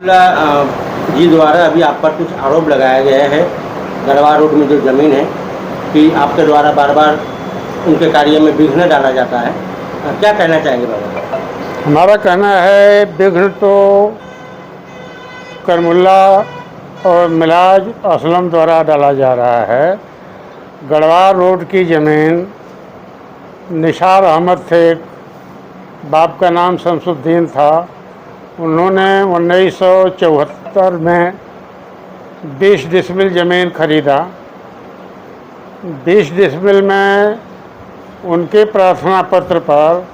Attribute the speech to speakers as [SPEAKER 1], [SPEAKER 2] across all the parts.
[SPEAKER 1] जी द्वारा अभी आप पर कुछ आरोप लगाया गया है। गढ़वा रोड में जो ज़मीन है कि आपके द्वारा बार-बार उनके कार्य में विघ्न डाला जाता है। क्या कहना चाहेंगे बाबा?
[SPEAKER 2] हमारा कहना है विघ्न तो करमुल्ला और मिलाज असलम द्वारा डाला जा रहा है। गढ़वा रोड की ज़मीन निसार अहमद थे, बाप का नाम शमसुद्दीन था। उन्होंने 1974 में 20 डिसमिल ज़मीन खरीदा। 20 डिसमिल में उनके प्रार्थना पत्र पर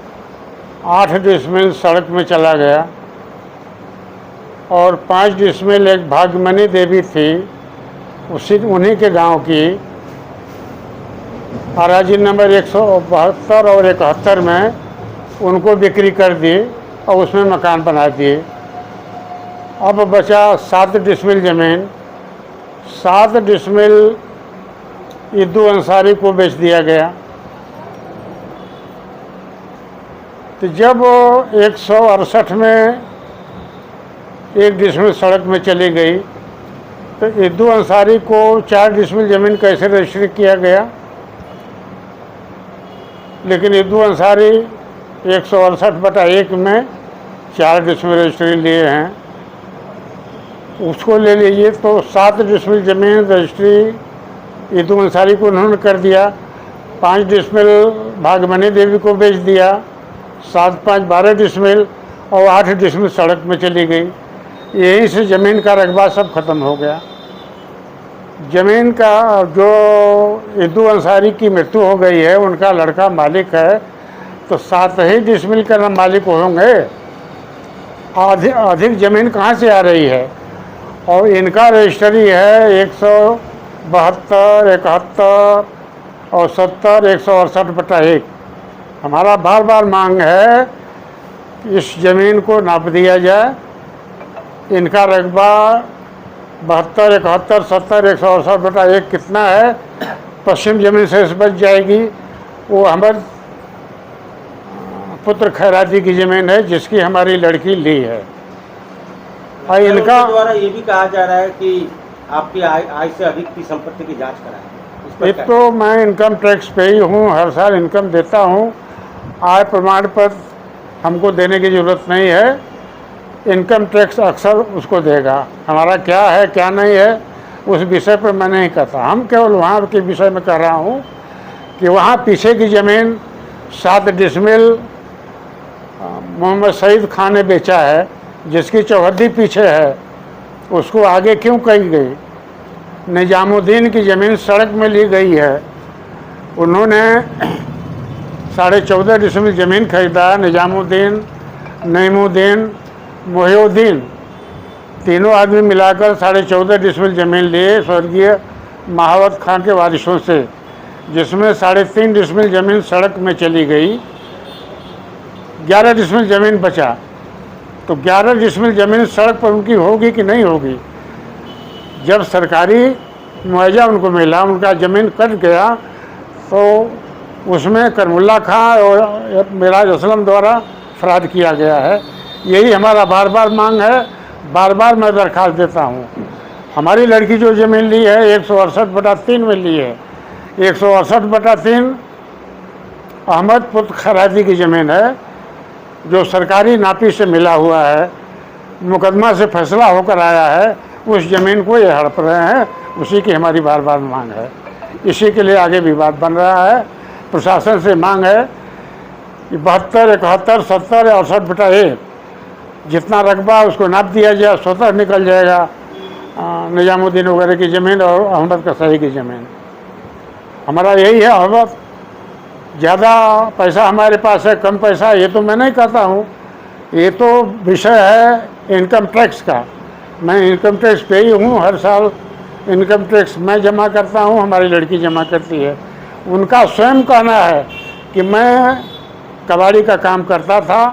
[SPEAKER 2] 8 डिसमिल सड़क में चला गया और 5 डिसमिल एक भाग्यमनी देवी थी, उन्हीं के गांव की, अराजी नंबर 172 और 71 में उनको बिक्री कर दी और उसमें मकान बना दिए। अब बचा 7 डिसमिल ज़मीन। 7 डिसमिल इद्दू अंसारी को बेच दिया गया। तो जब 168 में 1 डिसमिल सड़क में चली गई तो इद्दू अंसारी को 4 डिसमिल ज़मीन कैसे रजिस्ट्री किया गया? लेकिन इद्दू अंसारी 168/1 में 4 डिसमिल रजिस्ट्री लिए हैं, उसको ले लीजिए तो 7 डिसमिल ज़मीन रजिस्ट्री इद्दू अंसारी को उन्होंने कर दिया। 5 डिसमिल भाग्यमनी देवी को बेच दिया। 7-5 12 डिसमिल और 8 डिसमिल सड़क में चली गई। यहीं से ज़मीन का रकबा सब खत्म हो गया। ज़मीन का जो इद्दू अंसारी की मृत्यु हो गई है, उनका लड़का मालिक है, तो 7 ही डिसमिल का मालिक होंगे। अधिक ज़मीन कहाँ से आ रही है? और इनका रजिस्ट्री है 172, 71 और 70, 168/1। हमारा बार बार मांग है कि इस ज़मीन को नाप दिया जाए। इनका रकबा 72, 71, 70, 168/1 कितना है? पश्चिम ज़मीन से बच जाएगी। वो हमारे पुत्र खैराती की ज़मीन है, जिसकी हमारी लड़की ली है। और इनका
[SPEAKER 1] द्वारा ये भी कहा जा रहा है कि आपकी आय से अधिक की संपत्ति की जांच कराएं।
[SPEAKER 2] एक तो मैं इनकम टैक्स पे ही हूँ, हर साल इनकम देता हूँ। आय प्रमाण पत्र हमको देने की ज़रूरत नहीं है, इनकम टैक्स अक्सर उसको देगा। हमारा क्या है क्या नहीं है उस विषय पर मैं नहीं कहता। हम केवल वहाँ के विषय में कह रहा हूँ कि वहाँ पीछे की ज़मीन 7 डिसमिल मोहम्मद सईद खान ने बेचा है, जिसकी चौहद्दी पीछे है, उसको आगे क्यों कही गई? निजामुद्दीन की ज़मीन सड़क में ली गई है। उन्होंने 14.5 डिसमिल ज़मीन खरीदा। निजामुद्दीन, नईमुद्दीन, मोहिउद्दीन तीनों आदमी मिलाकर 14.5 डिसमिल ज़मीन लिए स्वर्गीय महावत खान के वारिसों से, जिसमें 3.5 डिसमिल ज़मीन सड़क में चली गई। 11 डिसमिल ज़मीन बचा। तो 11 डिसमिल ज़मीन सड़क पर उनकी होगी कि नहीं होगी? जब सरकारी मुआवजा उनको मिला, उनका ज़मीन कट गया, तो उसमें करमुल्ला खां और मिराज असलम द्वारा फराद किया गया है। यही हमारा बार बार मांग है, बार बार मैं दरख्वास्त देता हूँ। हमारी लड़की जो ज़मीन ली है 168/3 में ली है। 168/3 अहमद पुत्र खैराती की ज़मीन है, जो सरकारी नापी से मिला हुआ है, मुकदमा से फैसला होकर आया है। उस ज़मीन को ये हड़प रहे हैं, उसी की हमारी बार बार मांग है। इसी के लिए आगे विवाद बन रहा है। प्रशासन से मांग है कि 72, 71, 70 या 68/1 जितना रकबा उसको नाप दिया जाए, स्वतः निकल जाएगा निजामुद्दीन वगैरह की ज़मीन और अहमद कसाई की ज़मीन। हमारा यही है अहमद। ज़्यादा पैसा हमारे पास है, कम पैसा, ये तो मैं नहीं कहता हूँ। ये तो विषय है इनकम टैक्स का। मैं इनकम टैक्स पे ही हूँ। हर साल इनकम टैक्स मैं जमा करता हूँ, हमारी लड़की जमा करती है। उनका स्वयं कहना है कि मैं कबाड़ी का काम करता था,